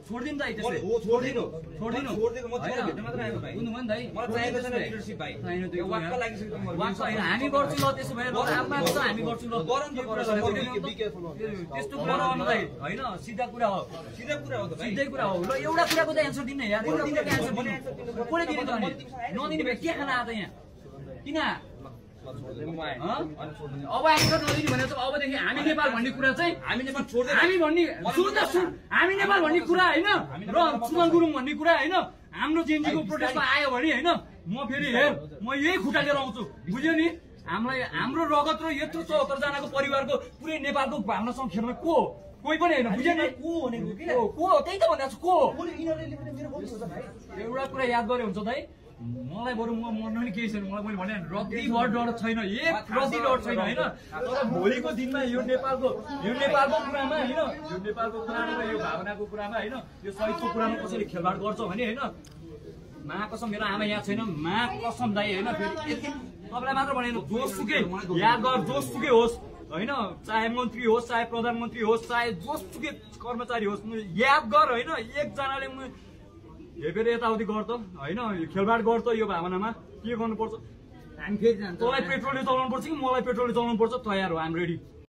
छोडिदिनु दाइ त्यसले छोडिदिनु छोडिदिनु हामी गर्छु ल त्यसो भए हामी गर्छु ल त्यस्तो कुरा गर्नु दाइ होइन सिधा कुरा हो सिधै कुरा हो ल एउटा कुराको त एन्सर दिनु यार एउटा कुराको एन्सर दिनु कसले दिने त अनि नदिने भए के खाना आयो त यहाँ किन अब एन्सर नदिने भने चाहिँ अबदेखि हामी नेपाल भन्ने कुरा चाहिँ हामी भन्ने हामी नेपाल भन्ने कुरा होइन र सुमन गुरुङ भन्ने कुरा होइन हाम्रो जेएनजीको प्रोटेस्टमा आयो भने होइन म फेरि हेर म यही खुट्टा लिएर आउँछु बुझ्यो नि हामीलाई हाम्रो रगत र यत्रो 74 जनाको परिवारको पुरै नेपालको भावनासँग खेल्न को कोही पनि होइन बुझ्यो नि को त्यही त भनेको छु को एउटा कुरा याद गरे हुन्छ दाइ मलाई बरु म मर्नु नि केही छैन मलाई मैले भने रत्ती भर डर छैन एक रत्ती डर छैन होइन तर भोलिको दिनमा यो नेपालको कुरामा होइन यो नेपालको कुरामा र यो भावनाको कुरामा होइन यो शहीदको कुरामा कसैले खेलबाड गर्छ भने होइन महाकसम मेरो आमा यहाँ छैन महाकसम दाइ होइन फेरि तपाईँलाई मात्र भनेन जोसुकै याद गर जोसुकै होस् होइन चाहे मन्त्री होस् चाहे प्रधानमन्त्री होस् चाहे जोसुकै कर्मचारी होस् याद गर होइन एकजनाले फेरि यताउति गर्छ होइन खेलबाड गर्छ यो भावनामा के गर्नुपर्छ हामी फेरि तँलाई पेट्रोलले चलाउनु पर्छ कि मलाई पेट्रोलले चलाउनु पर्छ तयार हो हामी रेडी